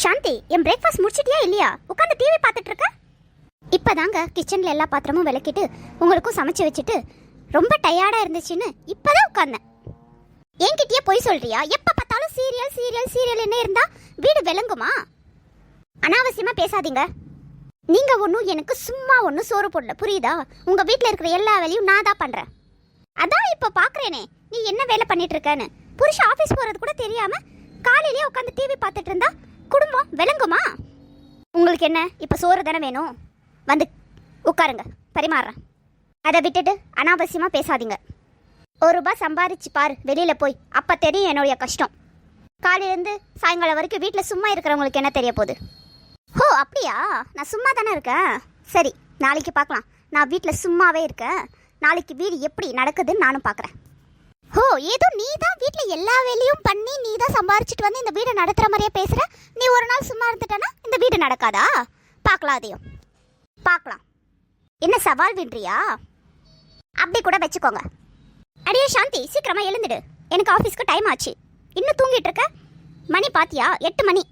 சாந்தி, என் breakfast முடிச்சிட்டியா இல்லையா? உட்காந்து டிவி பார்த்துட்டு இருக்க. இப்போதாங்க கிச்சனில் எல்லா பாத்திரமும் விளக்கிட்டு உங்களுக்கும் சமைச்சு வச்சுட்டு ரொம்ப டயர்டாக இருந்துச்சுன்னு இப்போதான் உட்காந்தேன். என்கிட்டயே போய் சொல்றியா? எப்போ பார்த்தாலும் சீரியல் சீரியல் சீரியல் என்ன இருந்தா வீடு விளங்குமா? அனாவசியமாக பேசாதீங்க. நீங்கள் ஒன்றும் எனக்கு சும்மா ஒன்றும் சோறு போடல, புரியுதா? உங்கள் வீட்டில் இருக்கிற எல்லா வேலையும் நான் தான் பண்ணுறேன். அதான் இப்போ பார்க்குறேனே நீ என்ன வேலை பண்ணிட்டு இருக்கன்னு. புருஷன் ஆஃபீஸ் போகிறது கூட தெரியாமல் காலையிலேயே உட்காந்து டிவி பார்த்துட்டு இருந்தா குடும்பம் விளங்குமா? உங்களுக்கு என்ன இப்போ சோறு தானே வேணும்? வந்து உட்காருங்க, பரிமாறுறேன். அதை விட்டுட்டு அனாவசியமாக பேசாதீங்க. ₹1 சம்பாரிச்சு பாரு வெளியில் போய், அப்போ தெரியும் என்னுடைய கஷ்டம். காலையிலேருந்து சாயங்காலம் வரைக்கும் வீட்டில் சும்மா இருக்கிறவங்களுக்கு என்ன தெரிய போகுது? ஓ அப்படியா? நான் சும்மா தானே இருக்கேன். சரி, நாளைக்கு பார்க்கலாம். நான் வீட்டில் சும்மாவே இருக்கேன். நாளைக்கு வீடு எப்படி நடக்குதுன்னு நானும் பார்க்குறேன். ஓ, ஏதோ நீ தான் வீட்டில் எல்லா வேலையும் பண்ணி நீ தான் சம்பாரிச்சிட்டு வந்து இந்த வீடை நடத்துகிற மாதிரியே பேசுகிற. நீ ஒரு நாள் சும்மா இருந்துட்டேன்னா இந்த வீடு நடக்காதா? பார்க்கலாம், அதையும் பார்க்கலாம். என்ன சவால் விடுறியா? அப்படி கூட வச்சுக்கோங்க. அடியே சாந்தி, சீக்கிரமாக எழுந்துடு. எனக்கு ஆஃபீஸ்க்கு டைம் ஆச்சு. இன்னும் தூங்கிட்டு இருக்க. மணி பாத்தியா? 8 மணி.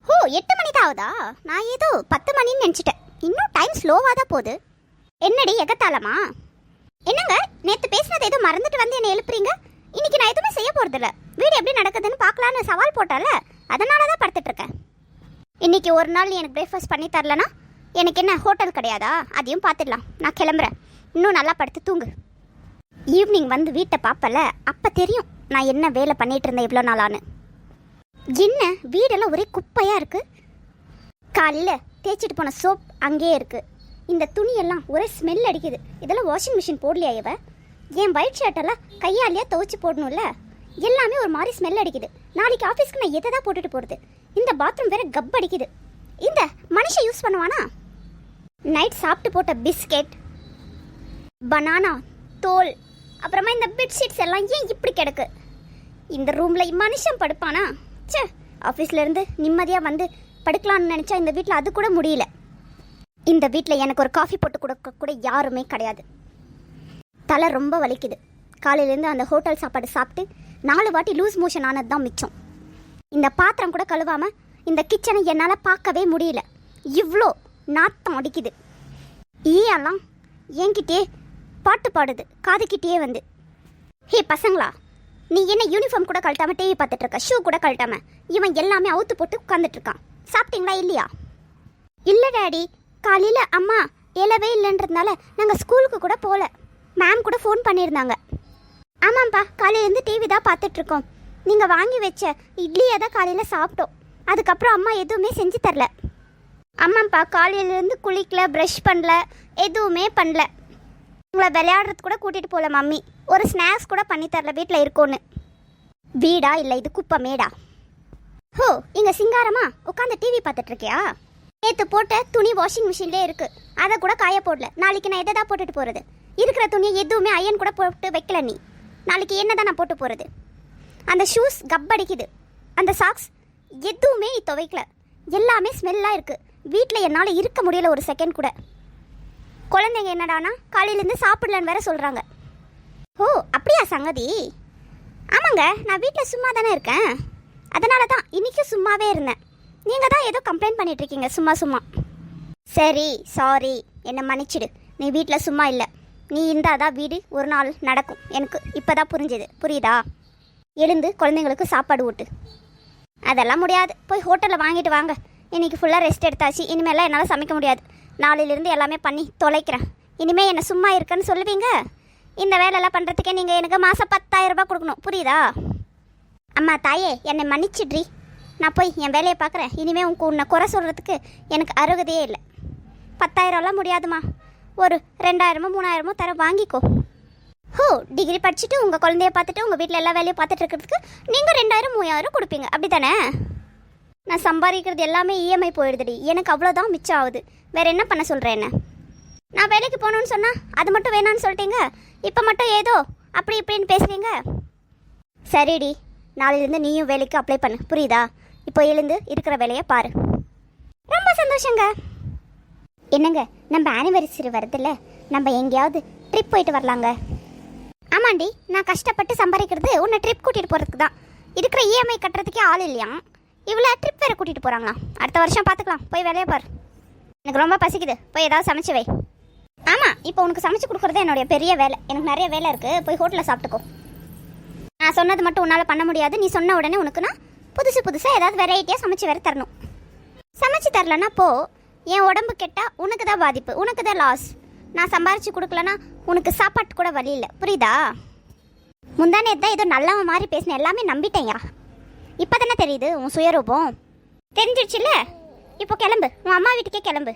ஓ, 8 மணி தான் ஆகுதா? நான் ஏதோ 10 மணின்னு நினச்சிட்டேன். இன்னும் டைம் ஸ்லோவாக தான் போகுது. என்னடி எகத்தாளமா? என்னங்க, நேற்று பேசினது எதுவும் மறந்துட்டு வந்து என்னை எழுப்புறீங்க? இன்னைக்கு நான் எதுவுமே செய்ய போகிறதில்ல. வீடு எப்படி நடக்குதுன்னு பார்க்கலான்னு சவால் போட்டால, அதனால தான் படுத்துட்டு இருக்கேன். இன்னைக்கு ஒரு நாள் எனக்கு பிரேக்ஃபாஸ்ட் பண்ணி தரலனா எனக்கு என்ன ஹோட்டல் கிடையாதா? அதையும் பார்த்துடலாம். நான் கிளம்புறேன். இன்னும் நல்லா படுத்து தூங்கு. ஈவினிங் வந்து வீட்டை பார்ப்பல, அப்போ தெரியும் நான் என்ன வேலை பண்ணிட்டு இருந்தேன் இவ்வளோ நாளான்னு. என்ன வீடெல்லாம் ஒரே குப்பையாக இருக்குது. காலையில் தேய்ச்சிட்டு போன சோப் அங்கேயே இருக்குது. இந்த துணியெல்லாம் ஒரே ஸ்மெல் அடிக்குது. இதெல்லாம் வாஷிங் மிஷின் போடலையா இவ? என் ஒயிட் ஷர்ட்டெல்லாம் கையாலேயே துவைச்சி போடணும்ல. எல்லாமே ஒரு மாதிரி ஸ்மெல் அடிக்குது. நாளைக்கு ஆஃபீஸ்க்கு நான் எதை தான் போட்டுட்டு போகிறது? இந்த பாத்ரூம் வேற கப் அடிக்குது. இந்த மனுஷன் யூஸ் பண்ணுவானா? நைட் சாப்பிட்டு போட்ட பிஸ்கெட், பனானா தோல், அப்புறமா இந்த பெட்ஷீட்ஸ் எல்லாம் ஏன் இப்படி கிடக்கு? இந்த ரூமில் மனுஷன் படுப்பானா? சே, ஆஃபீஸ்லேருந்து நிம்மதியாக வந்து படுக்கலான்னு நினச்சா இந்த வீட்டில் அது கூட முடியல. இந்த வீட்டில் எனக்கு ஒரு காஃபி போட்டு கொடுக்க கூட யாருமே கிடையாது. தலை ரொம்ப வலிக்குது. காலையிலேருந்து அந்த ஹோட்டல் சாப்பாடு சாப்பிட்டு 4 வாட்டி லூஸ் மோஷன் ஆனது தான் மிச்சம். இந்த பாத்திரம் கூட கழுவாமல் இந்த கிச்சனை என்னால் பார்க்கவே முடியல. இவ்வளோ நாத்தம் அடிக்குது. ஈயெல்லாம் என்கிட்டே பாட்டு பாடுது காதுகிட்டே வந்து. ஹே பசங்களா, நீ என்ன யூனிஃபார்ம் கூட கழட்டாம டிவி பார்த்துட்டு இருக்க? ஷூ கூட கழட்டாம இவன் எல்லாமே அவுத்து போட்டு உட்காந்துட்டு இருக்கான். சாப்பிட்டீங்களா இல்லையா? இல்லை டாடி, காலையில் அம்மா எழவே இல்லைன்றதுனால நாங்கள் ஸ்கூலுக்கு கூட போகல. மேம் கூட ஃபோன் பண்ணியிருந்தாங்க. ஆமாம்ப்பா, காலையிலேருந்து டிவி தான் பார்த்துட்ருக்கோம். நீங்கள் வாங்கி வச்ச இட்லியை தான் காலையில் சாப்பிட்டோம். அதுக்கப்புறம் அம்மா எதுவுமே செஞ்சு தரல. ஆமாம்ப்பா, காலையிலேருந்து குளிக்கல, ப்ரஷ் பண்ணல, எதுவுமே பண்ணல. உங்களை விளையாடுறது கூட கூட்டிகிட்டு போகல மம்மி. ஒரு ஸ்நாக்ஸ் கூட பண்ணி தரல வீட்டில் இருக்கோன்னு. வீடா இல்லை இது குப்பை மேடா? ஹோ, இங்கே சிங்காரமா உட்காந்து டிவி பார்த்துட்ருக்கியா? நேற்று போட்ட துணி வாஷிங் மிஷின்லேயே இருக்குது. அதை கூட காய போடல. நாளைக்கு நான் எதை தான் போட்டுட்டு போகிறது? இருக்கிற துணியை எதுவுமே அயன் கூட போட்டு வைக்கல. நீ நாளைக்கு என்ன தான் நான் போட்டு போகிறது? அந்த ஷூஸ் கப் அடிக்குது. அந்த சாக்ஸ் எதுவுமே நீ துவைக்கல. எல்லாமே ஸ்மெல்லாக இருக்குது. வீட்டில் என்னால் இருக்க முடியல ஒரு செகண்ட் கூட. குழந்தைங்க என்னடானா காலையிலேருந்து சாப்பிடலன்னு வேற சொல்கிறாங்க. ஓ அப்படியா சங்கதி? ஆமாங்க, நான் வீட்டில் சும்மா தானே இருக்கேன். அதனால தான் இன்றைக்கும் சும்மாவே இருந்தேன். நீங்கள் தான் ஏதோ கம்ப்ளைண்ட் பண்ணிகிட்ருக்கீங்க சும்மா சும்மா. சரி, சாரி, என்னை மன்னிச்சிடு. நீ வீட்டில் சும்மா இல்லை. நீ இருந்தாதான் வீடு ஒரு நாள் நடக்கும். எனக்கு இப்போ தான் புரிஞ்சுது. புரியுதா? எழுந்து குழந்தைங்களுக்கு சாப்பாடு ஊட்டு. அதெல்லாம் முடியாது. போய் ஹோட்டலில் வாங்கிட்டு வாங்க. இன்றைக்கி ஃபுல்லாக ரெஸ்ட் எடுத்தாச்சு. இனிமேலாம் என்னால் சமைக்க முடியாது. நாளையிலேருந்து எல்லாமே பண்ணி தொலைக்கிறேன். இனிமேல் என்னை சும்மா இருக்கேன்னு சொல்லுவீங்க. இந்த வேலையெல்லாம் பண்ணுறதுக்கே நீங்கள் எனக்கு மாதம் 10,000 ரூபாய் கொடுக்கணும். புரியுதா? அம்மா தாயே, என்னை மன்னிச்சிட்ரி. நான் போய் என் வேலையை பார்க்குறேன். இனிமேல் உன்னை குறை சொல்கிறதுக்கு எனக்கு அருகதையே இல்லை. 10,000லாம் முடியாதுமா. ஒரு 2,000மோ 3,000மோ தர வாங்கிக்கோ. ஹோ, டிகிரி படிச்சுட்டு உங்கள் குழந்தைய பார்த்துட்டு உங்கள் வீட்டில் எல்லா வேலையும் பார்த்துட்டு இருக்கிறதுக்கு நீங்கள் 2,000 3,000 கொடுப்பீங்க, அப்படி தானே? நான் சம்பாதிக்கிறது எல்லாமே இஎம்ஐ போயிடுதுடி. எனக்கு அவ்வளோதான் மிச்சம் ஆகுது. வேறு என்ன பண்ண சொல்கிறேன்? என்ன நான் வேலைக்கு போகணுன்னு சொன்னால் அது மட்டும் வேணான்னு சொல்லிட்டீங்க. இப்போ மட்டும் ஏதோ அப்படி இப்படின்னு பேசுகிறீங்க. சரிடி, நாளையிலேருந்து நீயும் வேலைக்கு அப்ளை பண்ணு. புரியுதா? இப்போ எழுந்து இருக்கிற வேலையை பாரு. ரொம்ப சந்தோஷங்க. என்னங்க, நம்ம ஆனிவர்சரி வருதுல்ல, நம்ம எங்கேயாவது ட்ரிப் போயிட்டு வரலாங்க. ஆமாண்டி, நான் கஷ்டப்பட்டு சம்பாதிக்கிறது உன்னை ட்ரிப் கூட்டிகிட்டு போகிறதுக்கு தான். இருக்கிற இஎம்ஐ கட்டுறதுக்கே ஆள் இல்லையா? இவ்வளோ ட்ரிப் வேறு கூட்டிகிட்டு போகிறாங்களா? அடுத்த வருஷம் பார்த்துக்கலாம், போய் வேலையை பார். எனக்கு ரொம்ப பசிக்குது, போய் ஏதாவது சமைச்சு வை. ஆமாம், இப்போ உனக்கு சமைச்சு கொடுக்குறது என்னுடைய பெரிய வேலை. எனக்கு நிறைய வேலை இருக்குது, போய் ஹோட்டலில் சாப்பிட்டுக்கோ. நான் சொன்னது மட்டும் உன்னால் பண்ண முடியாது. நீ சொன்ன உடனே உனக்கு நான் புதுசாக ஏதாவது வெரைட்டியாக சமைச்சு வேறு தரணும். சமைச்சு தரலன்னா போ. என் உடம்பு கெட்டால் உனக்கு தான் பாதிப்பு, உனக்கு தான் லாஸ். நான் சம்பாரிச்சு கொடுக்கலன்னா உனக்கு சாப்பாட்டு கூட வழி இல்லை, புரியுதா? முந்தானே தான் ஏதோ நல்லவன் மாதிரி பேசினேன், எல்லாமே நம்பிட்டேயா. இப்போ தானே தெரியுது உன் சுயரூபம். தெரிஞ்சிடுச்சுல்ல? இப்போ கிளம்பு, உன் அம்மா வீட்டுக்கே கிளம்பு.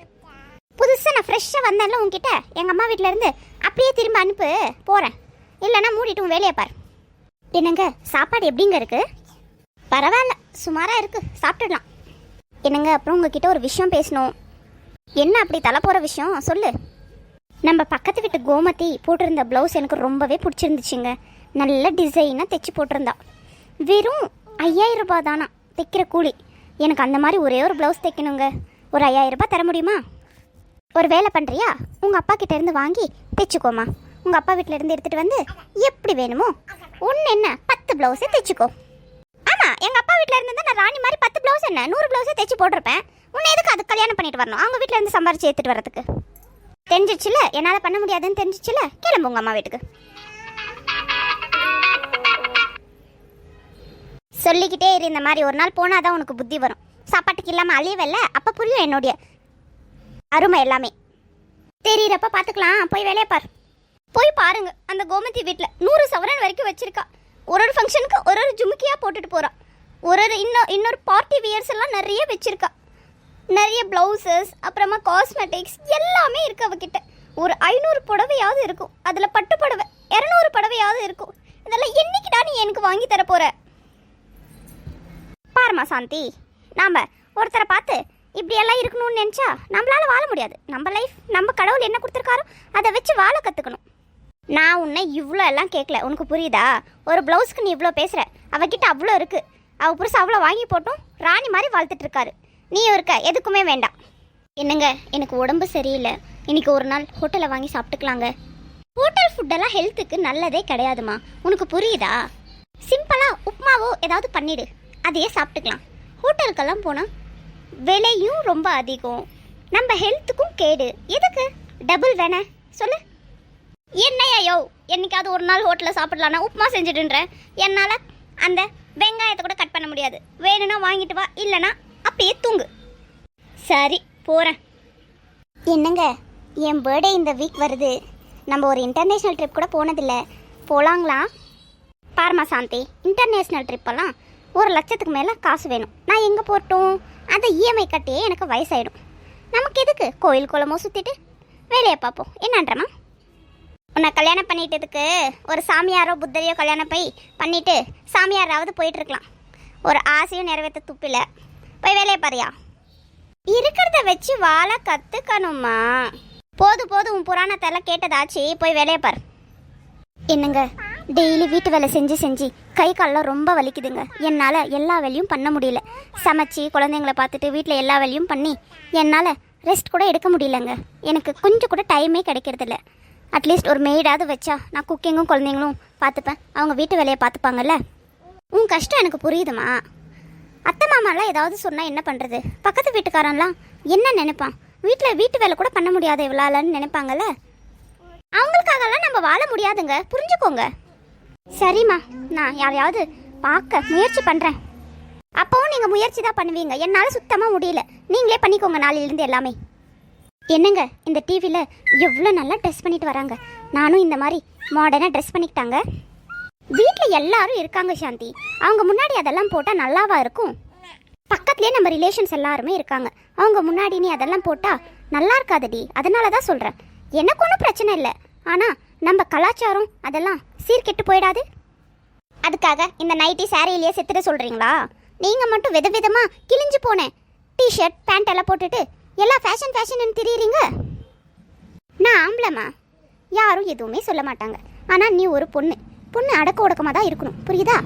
புதுசாக நான் ஃப்ரெஷ்ஷாக வந்தேன்ல உன்கிட்ட, எங்கள் அம்மா வீட்டிலேருந்து அப்படியே திரும்ப அனுப்பு போகிறேன். இல்லைன்னா மூடிட்டு உன் வேலையை பார். என்னங்க சாப்பாடு எப்படிங்க இருக்குது? பரவாயில்ல, சுமாராக இருக்குது, சாப்பிட்டுடலாம். என்னங்க அப்புறம் உங்ககிட்ட ஒரு விஷயம் பேசணும். என்ன அப்படி தலை போகிற விஷயம் சொல்லு. நம்ம பக்கத்து வீட்டு கோமதி போட்டிருந்த ப்ளவுஸ் எனக்கு ரொம்பவே பிடிச்சிருந்துச்சுங்க. நல்ல டிசைனாக தைச்சி போட்டிருந்தா. வெறும் 5000 ரூபாய் தானா தைக்கிற கூலி. எனக்கு அந்த மாதிரி ஒரே ஒரு ப்ளவுஸ் தைக்கணுங்க. ஒரு 5000 ரூபாய் தர முடியுமா? ஒரு வேலை பண்ணுறியா? உங்கள் அப்பா கிட்ட இருந்து வாங்கி தைச்சிக்கோமா. உங்கள் அப்பா வீட்டில் இருந்து எடுத்துகிட்டு வந்து எப்படி வேணுமோ ஒன்று என்ன 10 ப்ளவுஸே தைச்சிக்கோ. ஆமாம், எங்கள் அப்பா வீட்டில் இருந்து தான் நான் ராணி மாதிரி 10 ப்ளவுஸ் என்ன 100 ப்ளவுஸே தைச்சி போட்டிருப்பேன். உன்னை எதுக்கு அது கல்யாணம் பண்ணிட்டு வரணும்? அவங்க வீட்டில் இருந்து சம்பாரிச்சு ஏற்றுட்டு வரதுக்கு. தெரிஞ்சிச்சுல என்னால் பண்ண முடியாதுன்னு தெரிஞ்சிச்சுல, கிளம்பு உங்கள் அம்மா வீட்டுக்கு. சொல்லிக்கிட்டே இரு, இந்த மாதிரி ஒரு நாள் போனால் தான் உனக்கு புத்தி வரும். சாப்பாட்டுக்கு இல்லாமல் அழியவில்ல, அப்போ புரியும் என்னுடைய அருமை எல்லாமே. தெரியிறப்ப பார்த்துக்கலாம், போய் வேலையை பார். போய் பாருங்க, அந்த கோமதி வீட்டில் 100 சவரன் வரைக்கும் வச்சிருக்கா. ஒரு ஃபங்க்ஷனுக்கு ஒரு ஜுமுக்கியாக போட்டுட்டு போகிறா. இன்னொரு பார்ட்டி வியர்ஸ் எல்லாம் நிறைய வச்சிருக்கா. நிறைய ப்ளவுசஸ், அப்புறமா காஸ்மெட்டிக்ஸ் எல்லாமே இருக்குது அவகிட்ட. ஒரு 500 புடவையாவது இருக்கும், அதில் பட்டு புடவை 200 புடவையாவது இருக்கும். இதெல்லாம் என்னைக்குடா நீ எனக்கு வாங்கி தர போகிற? பாருமா சாந்தி, நாம் ஒருத்தரை பார்த்து இப்படியெல்லாம் இருக்கணும்னு நினச்சா நம்மளால வாழ முடியாது. நம்ம லைஃப் நம்ம கடவுள் என்ன கொடுத்துருக்காரோ அதை வச்சு வாழ கற்றுக்கணும். நான் உன்னை இவ்வளோ எல்லாம் கேட்கல, உனக்கு புரியுதா? ஒரு ப்ளவுஸ்க்கு நீ இவ்வளோ பேசுகிற, அவகிட்ட அவ்வளோ இருக்குது. அவள் புருஷன் அவ்வளோ வாங்கி போட்டும் ராணி மாதிரி வாழ்த்துட்டு இருக்காரு. நீயும் இருக்க, எதுக்குமே வேண்டாம். என்னங்க எனக்கு உடம்பு சரியில்லை, இன்னைக்கு ஒரு நாள் ஹோட்டலில் வாங்கி சாப்பிட்டுக்கலாங்க. ஹோட்டல் ஃபுட்டெல்லாம் ஹெல்த்துக்கு நல்லதே கிடையாதுமா, உனக்கு புரியுதா? சிம்பிளாக உப்புமாவோ ஏதாவது பண்ணிடு, அதையே சாப்பிட்டுக்கலாம். ஹோட்டலுக்கெல்லாம் போனால் விலையும் ரொம்ப அதிகம், நம்ம ஹெல்த்துக்கும் கேடு. எதுக்கு டபுள் வேணே சொல்லு? என்னையோ என்னைக்காவது ஒரு நாள் ஹோட்டலில் சாப்பிடலான்னா உப்புமா செஞ்சுடுன்ற. என்னால் அந்த வெங்காயத்தை கூட கட் பண்ண முடியாது. வேணும்னா வாங்கிட்டு வா, இல்லைனா அப்படியே தூங்கு. சரி போகிறேன். என்னங்க என் பர்த்டே இந்த வீக் வருது. நம்ம ஒரு இன்டர்நேஷ்னல் ட்ரிப் கூட போனதில்லை, போகலாங்களா? பாருமா சாந்தி, இன்டர்நேஷ்னல் ட்ரிப்பெல்லாம் 1,00,000க்கு மேலே காசு வேணும். நான் எங்கே போட்டோம்? அதை இஎம்ஐ கட்டியே எனக்கு வயசாயிடும். நமக்கு எதுக்கு கோயில் குளமோ சுற்றிட்டு வேலையை பார்ப்போம். என்னன்றமா? உன்னை கல்யாணம் பண்ணிட்டதுக்கு ஒரு சாமியாரோ புத்தரையோ கல்யாணம் பண்ணிட்டு சாமியாராவது போயிட்டுருக்கலாம். ஒரு ஆசையும் நிறைவேற்ற துப்பில்ல, போய் வேலையை பாரியா. இருக்கிறத வச்சு வாழ கற்றுக்கணுமா? போதும் உன் புராணத்தெல்லாம் கேட்டதாச்சு, போய் வேலையை பார். என்னங்க டெய்லி வீட்டு வேலை செஞ்சு கை காலெலாம் ரொம்ப வலிக்குதுங்க. என்னால் எல்லா வேலையும் பண்ண முடியல. சமைச்சி குழந்தைங்களை பார்த்துட்டு வீட்டில் எல்லா வேலையும் பண்ணி என்னால் ரெஸ்ட் கூட எடுக்க முடியலங்க. எனக்கு கொஞ்சம் கூட டைமே கிடைக்கிறதில்ல. அட்லீஸ்ட் ஒரு மெய்டாவது வச்சா நான் குக்கிங்கும் குழந்தைங்களும் பார்த்துப்பேன், அவங்க வீட்டு வேலையை பார்த்துப்பாங்கல்ல. உன் கஷ்டம் எனக்கு புரியுதுமா. அத்தை மாமாலாம் ஏதாவது சொன்னால் என்ன பண்ணுறது? பக்கத்து வீட்டுக்காரன்லாம் என்ன நினைப்பான்? வீட்டு வேலை கூட பண்ண முடியாத இவ்வளோன்னு நினைப்பாங்கல்ல. அவங்களுக்காகலாம் நம்ம வாழ முடியாதுங்க, புரிஞ்சுக்கோங்க. சரிம்மா, நான் யாரையாவது பார்க்க முயற்சி பண்ணுறேன். அப்போவும் நீங்கள் முயற்சி தான் பண்ணுவீங்க, என்னால் சுத்தமாக முடியல. நீங்களே பண்ணிக்கோங்க நாளையிலேருந்து எல்லாமே. என்னங்க இந்த டிவியில் எவ்வளோ நல்லா ட்ரெஸ் பண்ணிட்டு வராங்க. நானும் இந்த மாதிரி மாடர்னாக ட்ரெஸ் பண்ணிக்கிட்டாங்க. வீட்டில் எல்லாரும் இருக்காங்க சாந்தி, அவங்க முன்னாடி அதெல்லாம் போட்டால் நல்லாவா இருக்கும்? பக்கத்துலேயே நம்ம ரிலேஷன்ஸ் எல்லாருமே இருக்காங்க, அவங்க முன்னாடி நீ அதெல்லாம் போட்டால் நல்லா இருக்காதடி. அதனால தான் சொல்கிறேன். எனக்கு ஒன்றும் பிரச்சனை இல்லை, ஆனால் நம்ம கலாச்சாரம் அதெல்லாம் சீர்கெட்டு போயிடாது. அதுக்காக இந்த நைட்டி சாரியிலேயே செத்துட்டு சொல்கிறீங்களா? நீங்கள் மட்டும் விதவிதமாக கிழிஞ்சு போனேன் டிஷர்ட் பேண்ட் எல்லாம் போட்டுட்டு எல்லாம் ஃபேஷன் திரியிறீங்க. நான் ஆம்பளம்மா, யாரும் எதுவுமே சொல்ல மாட்டாங்க. ஆனால் நீ ஒரு பொண்ணு அடக்க ஒடுக்கமாக தான் இருக்கணும், புரியுதா?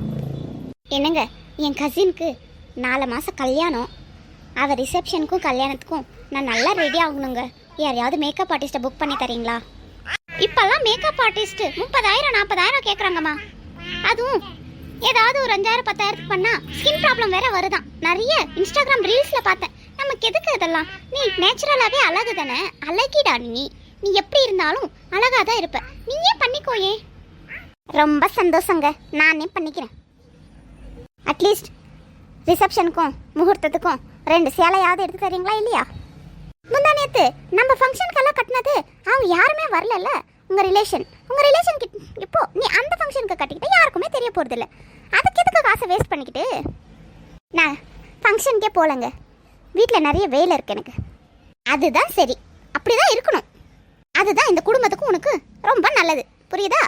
என்னங்க என் கசினுக்கு 4 மாதம் கல்யாணம். அவள் ரிசப்ஷனுக்கும் கல்யாணத்துக்கும் நான் நல்லா ரெடி ஆகணுங்க. யாரையாவது மேக்கப் ஆர்டிஸ்ட்டை புக் பண்ணி தரீங்களா? இப்போல்லாம் மேக்கப் ஆர்டிஸ்ட்டு 30,000 40,000 கேட்குறாங்கம்மா. அதுவும் ஏதாவது ஒரு 5000 10,000 பண்ணா ஸ்கின் ப்ராப்ளம் வேற வருதான். நிறைய இன்ஸ்டாகிராம் ரீல்ஸ்ல பார்த்தேன். நமக்கு எதுக்கு இதெல்லாம்? நீ நேச்சுரலாவே அழகு தானே, அழகிடா நீ. நீ எப்படி இருந்தாலும் அழகா தான் இருப்ப. நீயே பண்ணிக்கோயே. ரொம்ப சந்தோஷங்க, நானே பண்ணிக்கிறேன். அட்லீஸ்ட் ரிசப்ஷனுக்கும் முகூர்த்தத்துக்கும் 2 சேலையாவது எடுத்து தரீங்களா இல்லையா? முந்தா நேத்து நம்ம ஃபங்க்ஷனுக்கெல்லாம் கட்டினது அவங்க யாருமே வரலல்ல. உங்கள் ரிலேஷன் இப்போ நீ அந்த ஃபங்க்ஷனுக்கு கட்டிக்கிட்ட யாருக்குமே தெரிய போகிறதில்ல. அதுக்கு எதுக்கு காசை வேஸ்ட் பண்ணிக்கிட்டு? நான் ஃபங்க்ஷனுக்கே போகலங்க, வீட்டில் நிறைய வேலை இருக்கு எனக்கு. அதுதான் சரி, அப்படி தான் இருக்கணும். அதுதான் இந்த குடும்பத்துக்கும் உனக்கு ரொம்ப நல்லது, புரியுதா?